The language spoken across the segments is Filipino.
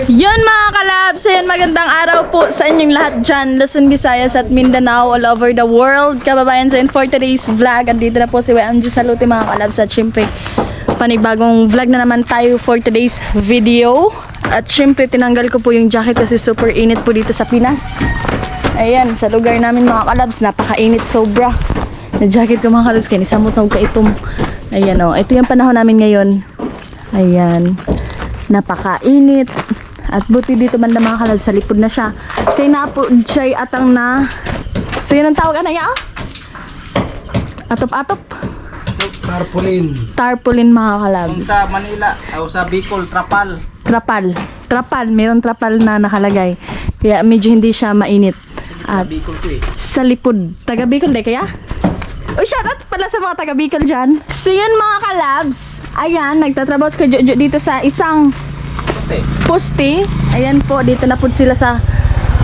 Yun mga kalabs, ayan, magandang araw po sa inyong lahat dyan, Luzon, Visayas at Mindanao, all over the world. Kababayan, sa for today's vlog, andito na po si Angie Salute mga kalabs. At syempre, panibagong vlog na naman tayo for today's video. At syempre, tinanggal ko po yung jacket kasi super init po dito sa Pinas. Ayan, sa lugar namin mga kalabs, napakainit sobra. Na jacket ko mga kalabs, kaya nisamot na huwag ka itong. Ayan o, ito yung panahon namin ngayon. Ayan, napakainit. At buti dito banda mga kalabs, sa lipod na siya. Kaya na po siya atang na. So yun ang tawag na ya? Atop-atop? Tarpaulin. Tarpaulin mga kalabs. Kung sa Manila, o sa Bicol, trapal. Trapal, meron trapal na nakalagay. Kaya medyo hindi siya mainit. At Bicol to eh. sa lipod, taga Bicol de kaya? Uy, shoutout pala sa mga taga Bicol dyan. So yun mga kalabs, ayan, nagtatrabaho ko dito sa isang poste. Ayan po, dito na po sila sa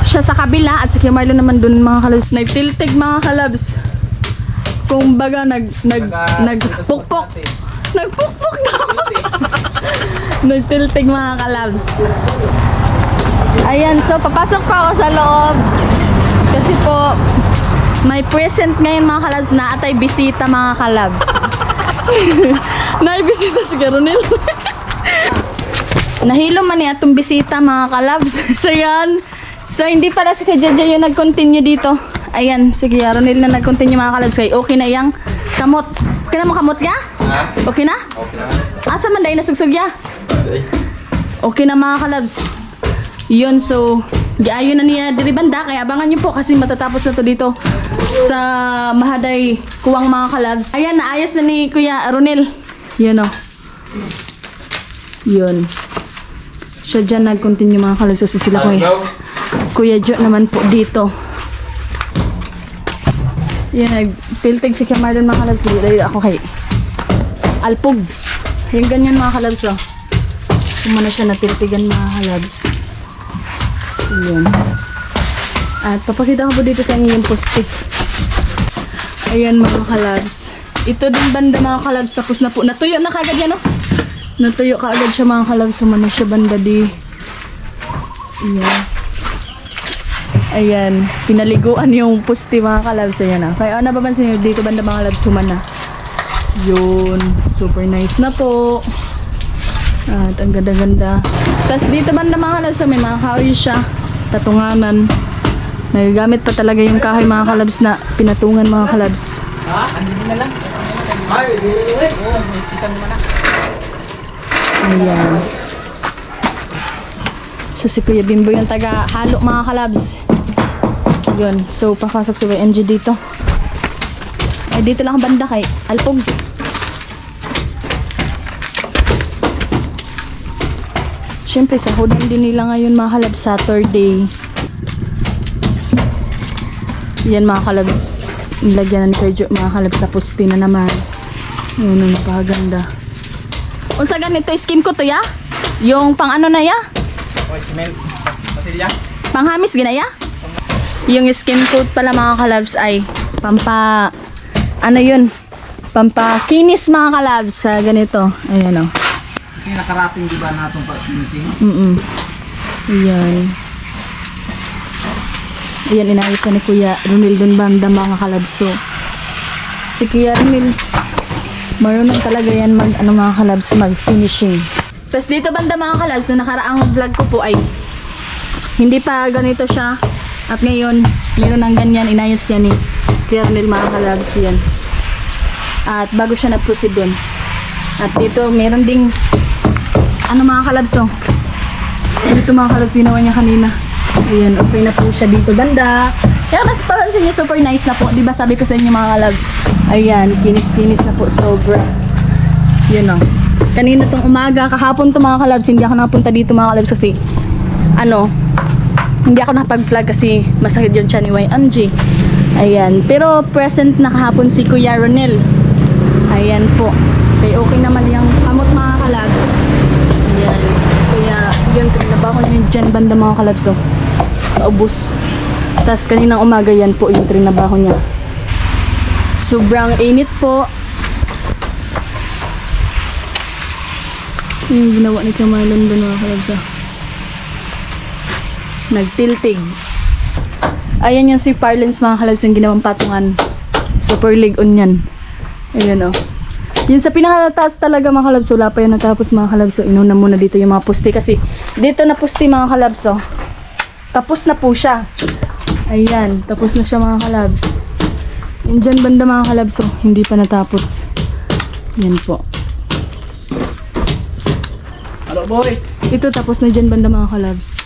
kabila at si Marlo naman dun mga kalabs. Nagtiltig mga kalabs. Kung baga nagpukpok. Nagpukpok daw. Nagtiltig mga kalabs. Ayan, so papasok pa ako sa loob. Kasi po, may present ngayon mga kalabs na atay bisita mga kalabs. Naibisita si Garonel. Nahilo man niya itong bisita mga kalabs. So yan. So hindi pala si Kajaja yung nag-continue dito. Ayan, sige Ronel na nag-continue mga kalabs. Kaya okay na yang kamot. Okay na mo kamot ka? Okay na? Okay na. Asa man dahil nasugsug ya? Okay na mga kalabs. Yun, so giayon na niya diri banda. Kaya abangan nyo po kasi matatapos na to dito sa Mahaday Kuwang mga kalabs. Ayan, naayos na ni Kuya Ronel. Yun o. Yun. Siya dyan nag-continue mga kalabs kasi sila ko eh. Kuya Jo naman po dito. Yan, nag-tiltig si Marlon mga kalabs. Dahil ako kay Alpog. Yung ganyan mga kalabs oh. Kumana siya natiltigan mga kalabs. So yun. At papakita ko po dito sa inyo yung poste. Ayan mga kalabs. Ito din banda mga kalabs. Tapos na po. Natuyo na kagad yan oh. Natuyo kaagad siya mga kalabs. Sumano siya banda di. Ayan. Ayan. Pinaliguan yung poste mga kalabs. Ayan ah. Kaya napapansin nyo dito banda mga kalabs. Sumana. Yun. Super nice na po. At ang ganda-ganda. Tapos dito banda mga kalabs. May mga kahoy siya. Tatunganan. Nagagamit pa talaga yung kahoy mga kalabs na pinatungan mga kalabs. Ha? Andito na lang. Ay, may kisang mo na. Ayan. So si Kuya Bimbo yung taga-halo mga kalabs. Yun. So papasok si YMG dito. Ay dito lang banda kay Alpog. Siyempre sahudan din nila ngayon mga kalabs, Saturday. Yan mga kalabs. Nilagyan ng Sergio mga kalabs sa poste na naman. Yun ang napakaganda. Unsa ganito skim ko to ya? Yung pang ano na ya? Oy, cement. Pasilya. Panghamis ginaya? Yung skim coat pala mga kalabs ay pampa ano yun? Pampakinis mga kalabs sa ganito. Ayan o. Kasi nakaraping di ba natong pa-finishing? Ayan. Ayan, inayos ni Kuya Ronel dun banda mga kalabs. So, si Kuya Ronel marunong talaga yan mag ano mga kalabs, mag finishing. Tapos dito banda mga kalabs, so nakaraang vlog ko po ay hindi pa ganito siya. At ngayon, meron ng ganyan, inayos yan ni Kuya Ronel mga kalabs yan. At bago siya na-proceed dun. At dito meron ding ano mga kalabs oh. Dito mga kalabs, ginawa niya kanina. Ayan, okay na po siya dito banda. Kaya napapansin niyo, super nice na po. Diba sabi ko sa inyo mga kalabs? Ayan, kinis-kinis na po sobra. Yun o. Kanina tong umaga, kahapon to mga kalabs, hindi ako nakapunta dito mga kalabs kasi ano, hindi ako nakapag-vlog kasi masakit yun siya ni YMG. Ayan, pero present na kahapon si Kuya Ronel. Ayan po. Kaya okay naman yung kamot mga kalabs. Ayan. Kaya yun, trinabaho niya dyan banda mga kalabs oh. Paubos. Tapos kaninang umaga yan po yung trinabaho niya. Sobrang init po. Yung ginawa ni Kamalon doon mga kalabs. Nagtiltig. Ayan yung si Parlance mga kalabs yung ginawang patungan. Super League on yan. Ayan o. Yung sa pinakataas talaga mga kalabs, wala pa yan natapos mga kalabs. So inuna muna dito yung mga puste kasi dito na puste mga kalabs. So, tapos na po siya. Ayan, tapos na siya mga kalabs. Yung dyan banda mga kalabs, so hindi pa natapos. Yan po. Hello, boy. Ito tapos na dyan banda mga kalabs.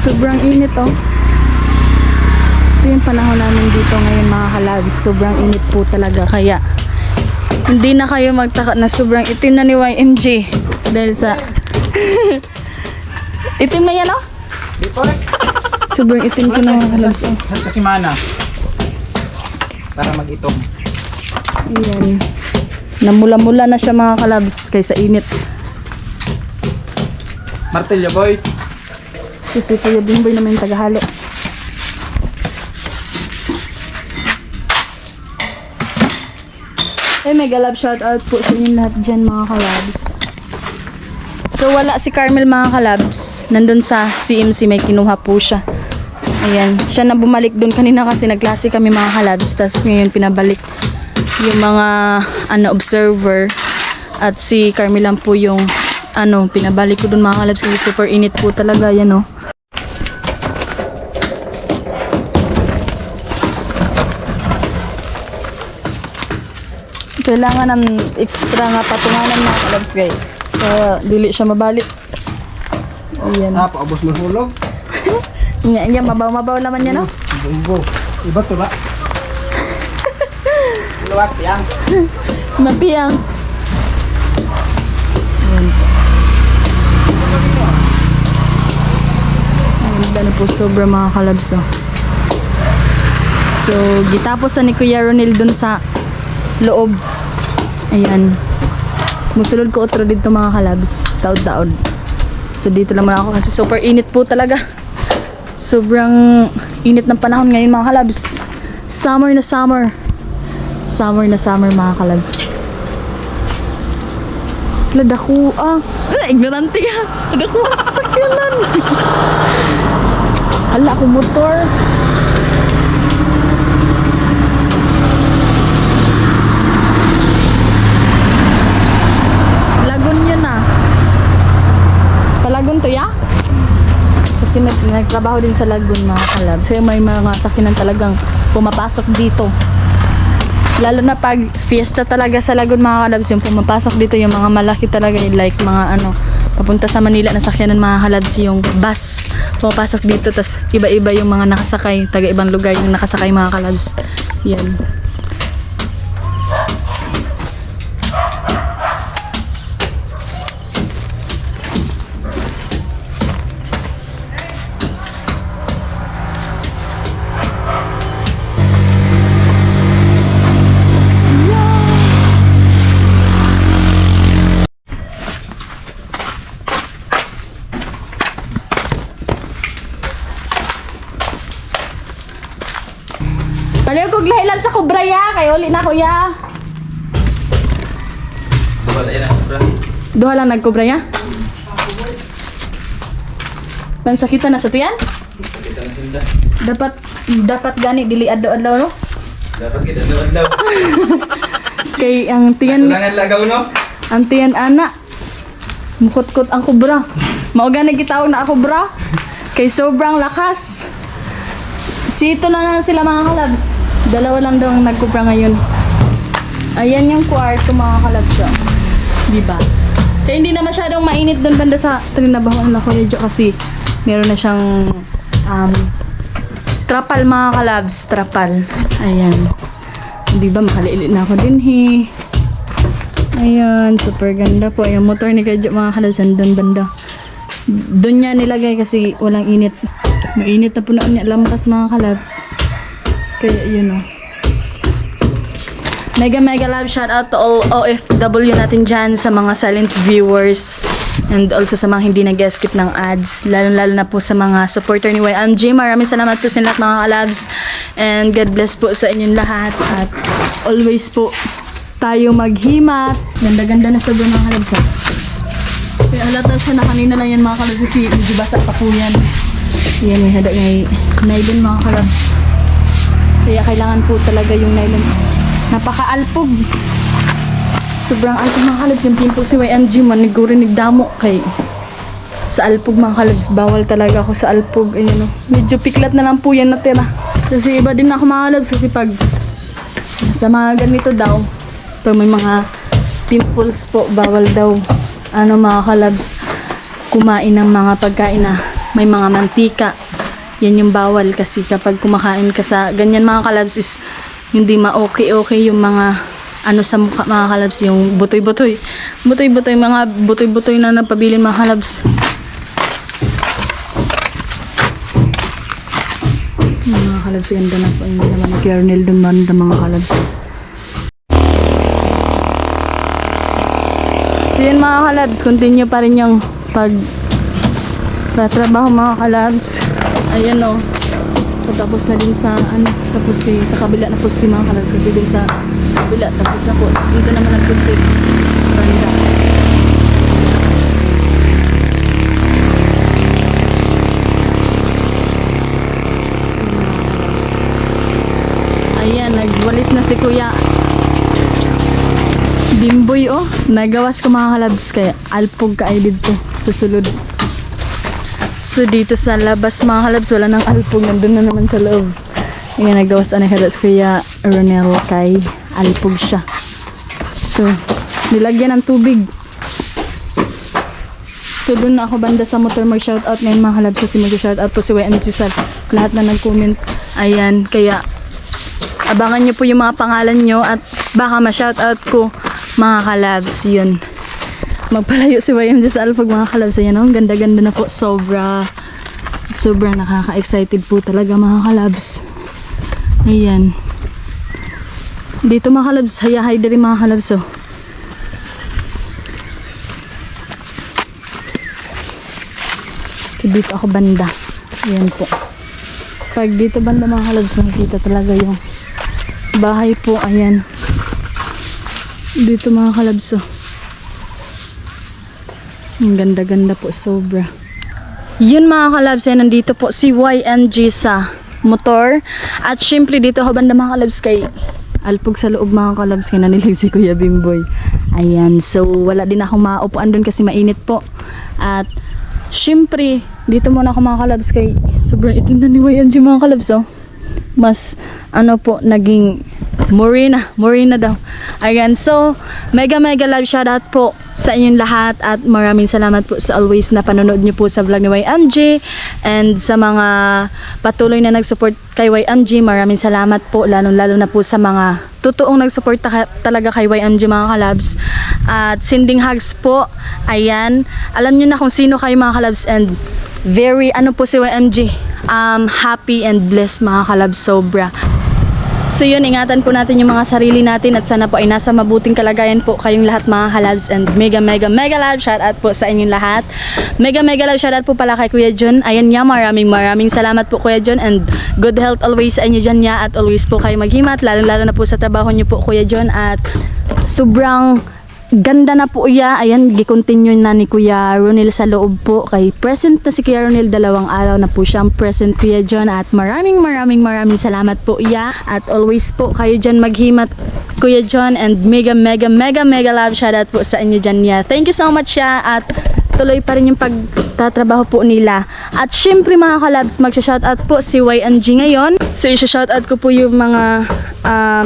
Sobrang init oh. Ito yung panahon namin dito ngayon mga kalabs. Sobrang init po talaga. Kaya hindi na kayo magtaka na sobrang itim na ni YMG. Dahil sa itim na yan oh. Di po. Sobrang itim ko na mga kalabs oh. Saan kasi mana? Para mag-itong. Ayan. Namula-mula na siya mga kalabs kaysa init. Martilyo, boy. Kasi Kuya Bimboy naman yung tagahali. Mega love shoutout po sa inyo lahat dyan mga kalabs. So wala si Carmel mga kalabs. Nandun sa CMC may kinuha po siya. Ayan. Siya na bumalik dun kanina kasi nagklase kami mga kalabs. Tapos ngayon pinabalik yung mga observer. At si Carmel lang po yung pinabalik ko dun mga kalabs kasi super init po talaga yan oh. Kailangan ng extra nga patunganan mga kalabs guys. So, dili siya mabalik. Ayan. Paubos mo hulog. Yan, mabaw-mabaw naman yan, no? Bumbo. Iba to ba? Luwas yang. Mapiyang. Ayan. Ayan, ano po, sobra mga kalabs, oh. So, gitapos na ni Kuya Ronel dun sa loob. Ayan. Musulod ko otro dito mga kalabs. Taod-taod. So dito lang muna ako kasi super init po talaga. Sobrang init ng panahon ngayon mga kalabs. Summer na summer. Summer na summer mga kalabs. Ladako ignorante ka. Ladako sa sakyanan. Hala ako motor. Palagun to ya? Kasi nagtrabaho din sa Lagun mga kalabs. So may mga sakinan talagang pumapasok dito. Lalo na pag fiesta talaga sa Lagun mga kalabs, yung pumapasok dito yung mga malaki talaga, like mga papunta sa Manila na sakyanan mga kalabs, yung bus pumapasok dito, tas iba-iba yung mga nakasakay, taga ibang lugar yung nakasakay mga kalabs. Yan. Paliw kog lahilan sa kubra ya, kay uli na kuya. Duha lang nagkubra ya. Pansakitan na sa tuyan? Sakitan na sinda. Dapat gani dili adlaw-adlaw no? Dapat kita adlaw. Kay ang tiyan Kulangan lagaw no? ang tiyan ana. Mukot-kot ang kubra. Mao gani gitawag na ako bra. Kay sobrang lakas. Sito na lang sila mga kalabs. Dalawa lang daw ang nagkubra ngayon. Ayan yung kwarto mga kalabs. Oh. Diba? Kaya hindi na masyadong mainit doon banda sa trinabahoan na Kuya Jo kasi meron na siyang trapal mga kalabs. Trapal. Ayan. Diba? Makaliilit na ako din he. Ayan. Super ganda po. Yung motor ni Kuya Jo mga kalabs doon banda. Doon niya nilagay kasi walang init. Mainit na po na niya lampas mga kalabs. Kaya yun o. Mega love shout out to all OFW natin dyan, sa mga silent viewers and also sa mga hindi nag-skip ng ads, lalo na po sa mga supporter ni YMG. Maraming salamat po sa lahat mga kalabs and God bless po sa inyong lahat at always po tayo maghimat. Ganda-ganda na sobrang mga kalabs. Kaya halata siya na kanina lang yan mga kalabs kasi medyo basa pa po yan. Yan, may hada ngay nylon mga kalabs. Kaya kailangan po talaga yung nylon. Napaka-alpog. Sobrang alpog mga kalabs. Yung pimple si YMG man, nagdamo kay sa alpog mga kalabs. Bawal talaga ako sa alpog. Ayan, medyo piklat na lang po yan natira. Kasi iba din ako mga kalabs kasi pag sa mga ganito daw, pag may mga pimples po, bawal daw mga kalabs kumain ng mga pagkain na may mga mantika. Yan yung bawal kasi kapag kumakain ka sa ganyan mga kalabs is hindi ma-okay yung mga sa mukha mga kalabs, yung butoy-butoy mga butoy-butoy na napabilin mga kalabs. Mga kalabs, ganda na po yung naman ng kernel dun banda mga kalabs. So yun mga kalabs, continue pa rin yung pagtatrabaho mga kalabs. Ayan o, tapos na din sa sa poste, sa kabila na poste mga kalabs kasi dun sa kabila tapos na po. Tapos dito naman nag-poste banda. Ayan, nagwalis na si Kuya Bimboy nagawas ko mga kalabs kaya alpog ka ay dito susulod. So dito sa labas mga kalabs wala nang alpog, nandun na naman sa loob. Ayan, nagawas na kalabs Kuya Ronel kay alpog siya. So nilagyan ng tubig. So dun na ako banda sa motor mag-shoutout ngayon mga kalabs kasi mag-shoutout po si YMG sa lahat na nag-comment. Ayan, kaya abangan nyo po yung mga pangalan nyo at baka ma-shoutout ko mga kalabs. Yun, magpalayo si YMG sa alpag mga kalabs. Ayan ganda-ganda na po, sobrang nakaka-excited po talaga mga kalabs. Ayan, dito mga kalabs, hayahay din mga kalabs dito ako banda. Ayan po, pag dito banda mga kalabs makikita talaga yung bahay po. Ayan, dito mga kalabs ang ganda-ganda po, sobra. Yun mga kalabs, nandito po si YMG sa motor. At syempre dito ako banda mga kalabs kay alpog sa loob mga kalabs kaya nanilig si Kuya Bimboy. Ayan, so wala din akong maupuan doon kasi mainit po. At syempre dito muna ako mga kalabs kay sobrang itim na ni YMG mga kalabs mas po naging morena daw. Ayan, so mega love shoutout po sa inyong lahat at maraming salamat po sa always na panonood niyo po sa vlog ni YMG and sa mga patuloy na nag-support kay YMG. Maraming salamat po, lalo na po sa mga totoong nag-support talaga kay YMG mga kalabs. At sending hugs po. Ayan, alam niyo na kung sino kayo mga kalabs and very po si YMG happy and blessed mga kalabs, sobra. So yun, ingatan po natin yung mga sarili natin at sana po ay nasa mabuting kalagayan po kayong lahat mga kalabs and mega love shoutout po sa inyong lahat. Mega love shoutout po pala kay Kuya John. Ayan niya, maraming salamat po Kuya John and good health always sa inyo dyan niya at always po kayo maghimat lalo na po sa trabaho niyo po Kuya John at sobrang ganda na po iya. Ayan, gi-continue na ni Kuya Ronel sa loob po kay present na si Kuya Ronel, 2 araw na po siyang present Kuya John at maraming salamat po iya at always po kayo dyan maghimat Kuya John and mega love shoutout po sa inyo dyan niya. Thank you so much siya at tuloy pa rin yung pagtatrabaho po nila. At syempre mga kalabs, magsha-shoutout po si YMG ngayon. So i-shoutout ko po yung mga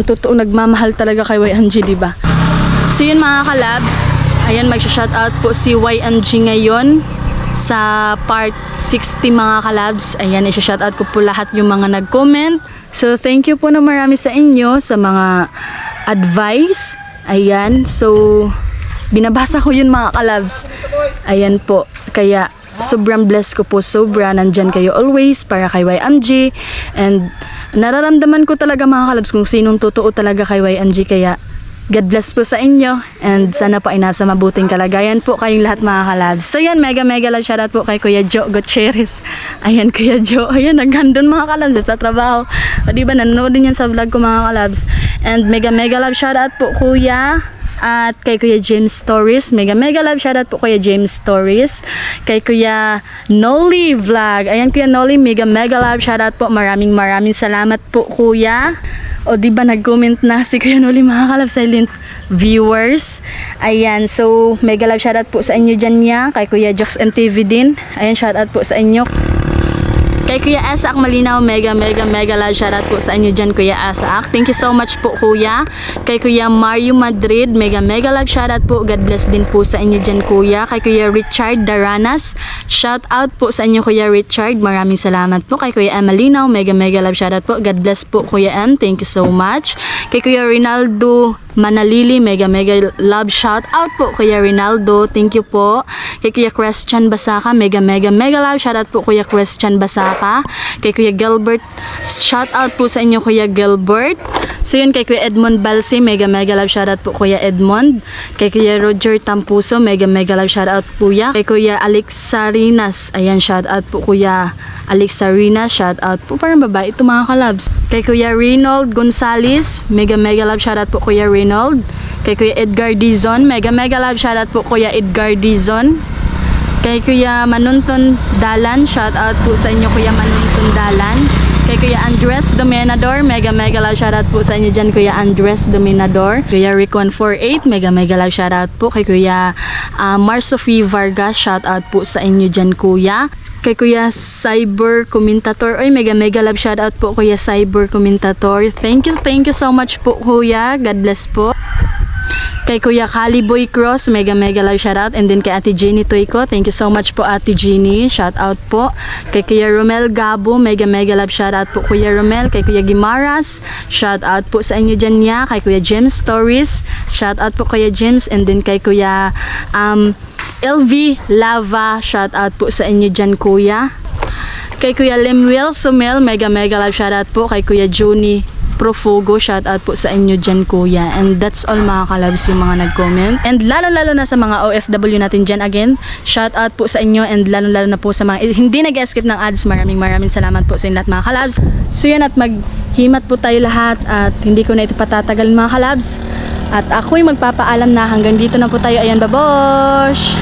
totoong nagmamahal talaga kay YMG, diba? So yun mga kalabs, ayan, magsha-shoutout po si YMG ngayon sa part 60 mga kalabs. Ayan, i-shoutout ko po lahat yung mga nag-comment. So thank you po na marami sa inyo sa mga advice. Ayan, so binabasa ko yun mga kalabs. Ayan po, kaya sobrang blessed ko po, sobra. Nandyan kayo always para kay YMG and nararamdaman ko talaga mga kalabs kung sinong totoo talaga kay YMG, kaya God bless po sa inyo and sana po ay nasa mabuting kalagayan po kayong lahat mga kalabs. So yan, mega love shoutout po kay Kuya Joe Gutierrez. Ayan Kuya Joe, ayan naghandon mga kalabs sa trabaho. O diba nanonood din yan sa vlog ko mga kalabs. And mega love shoutout po Kuya at kay Kuya James Stories. Mega love shoutout po Kuya James Stories. Kay Kuya Noli Vlog. Ayan Kuya Noli, mega love shoutout po. Maraming salamat po Kuya. O di ba nag-comment na si Kuya Noli mga kalab, silent viewers. Ayan, so mega love shoutout po sa inyo dyan niya. Kay Kuya Jox MTV din. Ayan, shoutout po sa inyo. Kay Kuya Asak Malinaw, mega love shoutout po sa inyo dyan Kuya Asak. Thank you so much po Kuya. Kay Kuya Mario Madrid, mega love shoutout po. God bless din po sa inyo dyan Kuya. Kay Kuya Richard Daranas, shoutout po sa inyo Kuya Richard. Maraming salamat po. Kay Kuya Emalinaw, mega love shoutout po. God bless po Kuya M. Thank you so much. Kay Kuya Rinaldo Manalili, mega love shoutout po Kuya Rinaldo. Thank you po. Kay Kuya Christian Basaka, mega love shoutout po Kuya Christian Basaka. Kay Kuya Gilbert, shoutout po sa inyo Kuya Gilbert. So yun, kay Kuya Edmond Balsi, mega love shoutout po Kuya Edmond. Kay Kuya Roger Tampuso, mega love shoutout Kuya. Kay Kuya Alex Sarinas, ayan, shoutout po Kuya Alex Sarinas, shoutout po. Parang babae ito mga kalabs. Kay Kuya Reynold Gonzales, mega love shoutout po Kuya Reynold. Kay Kuya Edgar Dizon, mega love shoutout po Kuya Edgar Dizon. Kay Kuya Manunton Dalan, shoutout po sa inyo Kuya Manunton Dalan. Kay Kuya Andres Dominador, mega love shoutout po sa inyo dyan Kuya Andres Dominador. Kuya Rick 148, mega love shoutout po. Kay Kuya Marsofie Vargas, shoutout po sa inyo dyan Kuya. Kay Kuya Cyber Commentator, oy mega love shoutout po Kuya Cyber Commentator. Thank you so much po Kuya. God bless po. Kay Kuya Caliboy Cross, mega love shoutout. And then kay Ate Jenny Toyko, thank you so much po Ate Jenny, shoutout po. Kay Kuya Romel Gabo, mega love shoutout po Kuya Romel. Kay Kuya Gimaras, shoutout po sa inyo dyan niya. Kay Kuya James Stories, shoutout po Kuya James. And then kay Kuya LV Lava, shoutout po sa inyo dyan Kuya. Kay Kuya Lemuel Sumel, mega love shoutout po. Kay Kuya Juni Profugo, shoutout po sa inyo dyan Kuya. And that's all mga kalabs yung mga nag-comment. And lalo na sa mga OFW natin dyan, again, shoutout po sa inyo. And lalo na po sa mga hindi nag-skip ng ads, maraming salamat po sa inyo lahat mga kalabs. So yan, at maghimat po tayo lahat at hindi ko na ito patatagal mga kalabs. At ako'y magpapaalam na hanggang dito na po tayo. Ayan, babosh!